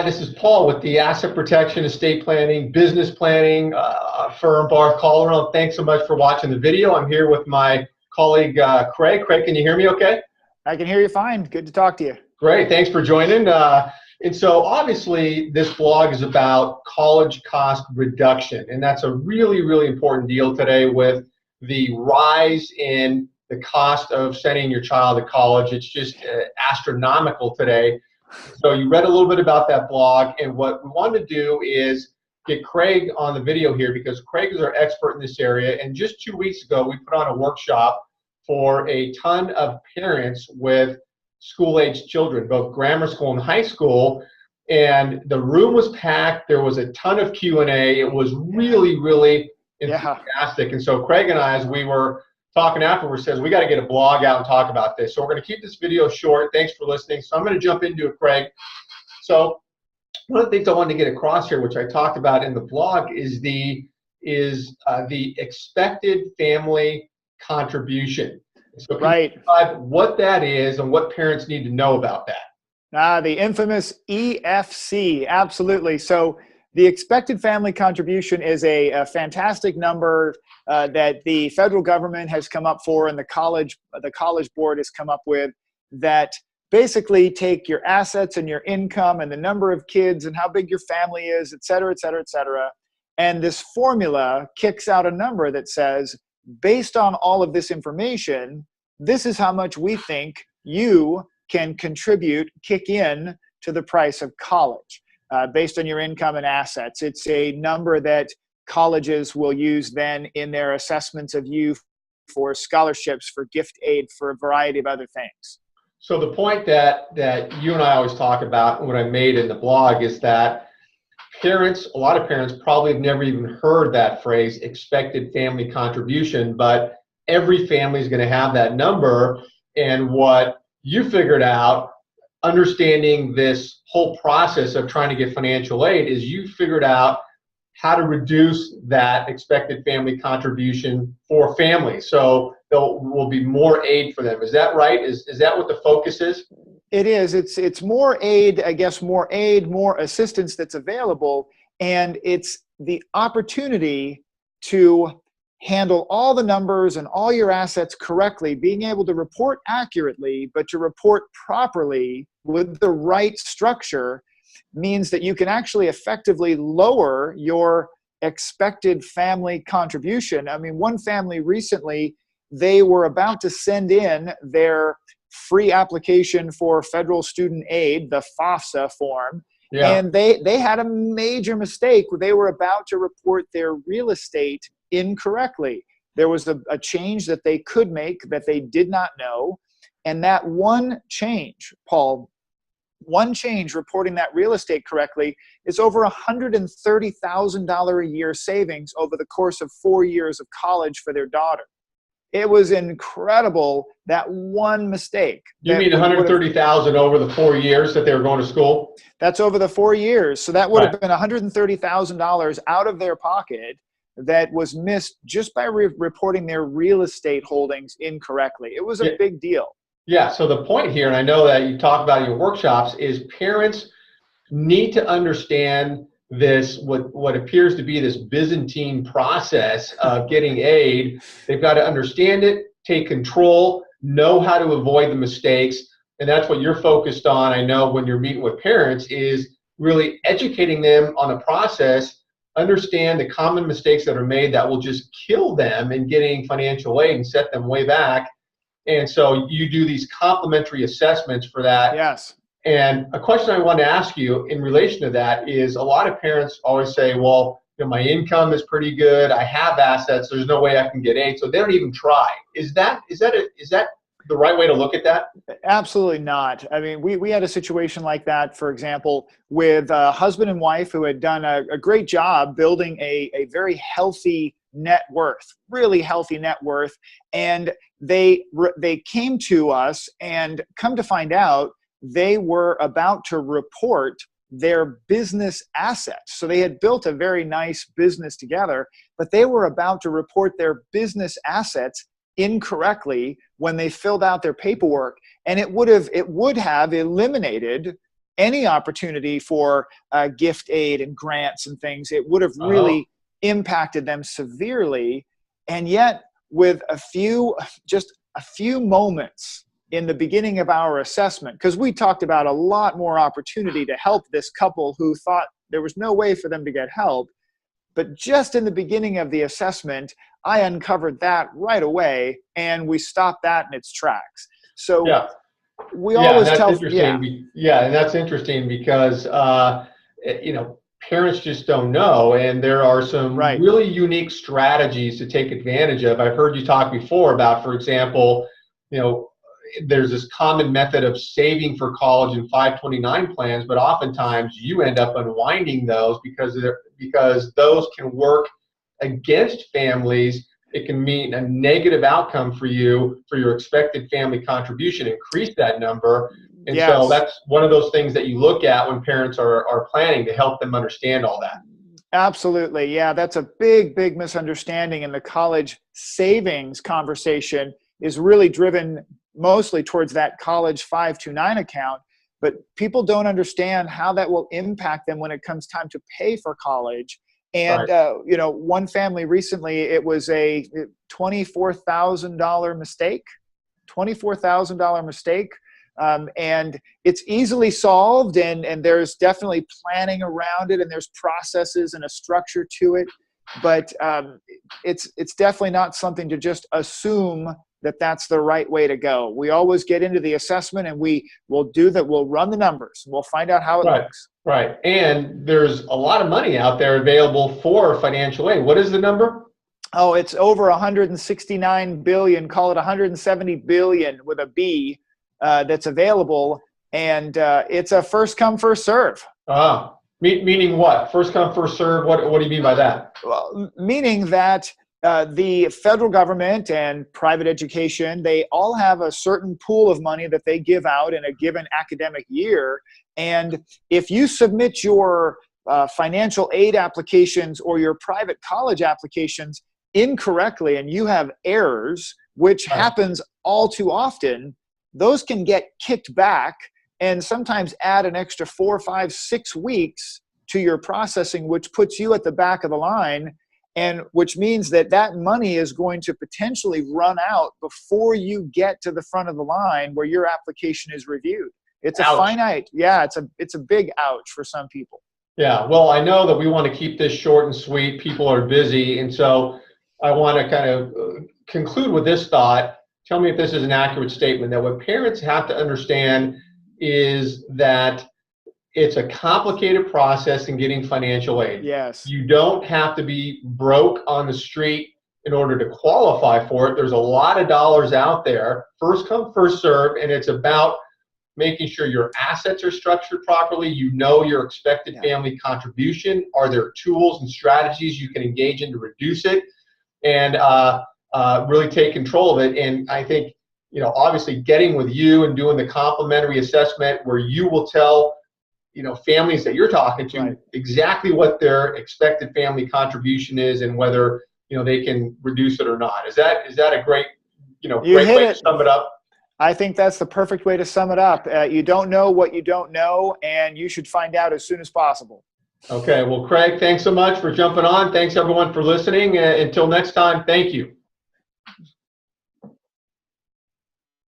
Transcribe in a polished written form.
this is Paul with the Asset Protection, Estate Planning, Business Planning firm, BarthCalderon. Thanks so much for watching the video. I'm here with my colleague, Craig. Craig, can you hear me okay? I can hear you fine. Good to talk to you. Great. Thanks for joining. And so obviously this blog is about college cost reduction, and that's a really, really important deal today with the rise in the cost of sending your child to college. It's just astronomical today. So you read a little bit about that blog, and what we wanted to do is get Craig on the video here because Craig is our expert in this area. And just 2 weeks ago, we put on a workshop for a ton of parents with school-age children, both grammar school and high school, and the room was packed. There was a ton of Q&A. It was really, really enthusiastic. And so Craig and I, as we were talking afterwards, says we got to get a blog out and talk about this. So we're going to keep this video short. Thanks for listening. So I'm going to jump into it, Craig. So one of the things I wanted to get across here, which I talked about in the blog, is the expected family contribution. So can you describe what that is and what parents need to know about that? The infamous EFC, absolutely. So the expected family contribution is a fantastic number that the federal government has come up for, and the college board has come up with, that basically take your assets and your income and the number of kids and how big your family is, et cetera, et cetera, et cetera. And this formula kicks out a number that says, based on all of this information, this is how much we think you can contribute, kick in to the price of college, based on your income and assets. It's a number that colleges will use then in their assessments of you for scholarships, for gift aid, for a variety of other things. So the point that you and I always talk about, and what I made in the blog, is that parents, a lot of parents probably have never even heard that phrase, expected family contribution, but every family is going to have that number. And what you figured out, understanding this whole process of trying to get financial aid, is you figured out how to reduce that expected family contribution for families. So there will be more aid for them. Is that right? Is that what the focus is? It is. It's more aid, I guess, more aid, more assistance that's available. And it's the opportunity to handle all the numbers and all your assets correctly, being able to report accurately, but to report properly with the right structure means that you can actually effectively lower your expected family contribution. I mean, one family recently, they were about to send in their free application for federal student aid, the FAFSA form, and they had a major mistake. They were about to report their real estate incorrectly. There was a change that they could make that they did not know, and that one change, Paul, one change reporting that real estate correctly is over $130,000 a year savings over the course of 4 years of college for their daughter. It was incredible, that one mistake. You mean $130,000 over the 4 years that they were going to school? That's over the 4 years. So that would have been $130,000 out of their pocket that was missed just by reporting their real estate holdings incorrectly. It was a big deal. Yeah, so the point here, and I know that you talk about in your workshops, is parents need to understand this, what appears to be this Byzantine process of getting aid. They've got to understand it, take control, know how to avoid the mistakes, and that's what you're focused on. I know when you're meeting with parents, is really educating them on the process, understand the common mistakes that are made that will just kill them in getting financial aid and set them way back. And so you do these complimentary assessments for that. Yes. And a question I want to ask you in relation to that is, a lot of parents always say, well, you know, my income is pretty good, I have assets, there's no way I can get aid, so they don't even try. Is that the right way to look at that? Absolutely not. I mean, we had a situation like that, for example, with a husband and wife who had done a great job building a very healthy net worth, really healthy net worth. And they came to us, and come to find out, they were about to report their business assets. So they had built a very nice business together, but they were about to report their business assets incorrectly when they filled out their paperwork. And it would have eliminated any opportunity for gift aid and grants and things, it would have really impacted them severely. And yet, with just a few moments in the beginning of our assessment, because we talked about a lot more opportunity to help this couple who thought there was no way for them to get help, but just in the beginning of the assessment, I uncovered that right away, and we stopped that in its tracks. So we always tell, and that's interesting because parents just don't know, and there are some really unique strategies to take advantage of. I've heard you talk before about, for example, there's this common method of saving for college in 529 plans, but oftentimes you end up unwinding those because those can work against families. It can mean a negative outcome for you for your expected family contribution, increase that number. And so that's one of those things that you look at when parents are planning to help them understand all that. Absolutely. Yeah, that's a big misunderstanding. And the college savings conversation is really driven mostly towards that college 529 account. But people don't understand how that will impact them when it comes time to pay for college. And, one family recently, it was a $24,000 mistake, and it's easily solved, and there's definitely planning around it, and there's processes and a structure to it. But it's definitely not something to just assume that that's the right way to go. We always get into the assessment, and we'll do that. We'll run the numbers. We'll find out how it looks. Right. And there's a lot of money out there available for financial aid. What is the number? Oh, it's over 169 billion, call it 170 billion with a B, that's available. And it's a first come, first serve. Meaning what? First come, first serve? What do you mean by that? Well, meaning that the federal government and private education, they all have a certain pool of money that they give out in a given academic year. And if you submit your financial aid applications or your private college applications incorrectly, and you have errors, which happens all too often, those can get kicked back and sometimes add an extra 4, 5, 6 weeks to your processing, which puts you at the back of the line, and which means that money is going to potentially run out before you get to the front of the line where your application is reviewed. It's a finite, it's a big ouch for some people. Yeah, well, I know that we want to keep this short and sweet. People are busy, and so I want to kind of conclude with this thought. Tell me if this is an accurate statement, that what parents have to understand is that it's a complicated process in getting financial aid. Yes. You don't have to be broke on the street in order to qualify for it. There's a lot of dollars out there, first come, first serve, and it's about making sure your assets are structured properly. You know your expected family contribution. Are there tools and strategies you can engage in to reduce it, and really take control of it? And I think, obviously getting with you and doing the complimentary assessment where you will tell, families that you're talking to exactly what their expected family contribution is and whether, they can reduce it or not. Is that a great, great way to sum it up? I think that's the perfect way to sum it up. You don't know what you don't know, and you should find out as soon as possible. Okay. Well, Craig, thanks so much for jumping on. Thanks everyone for listening. Until next time, thank you.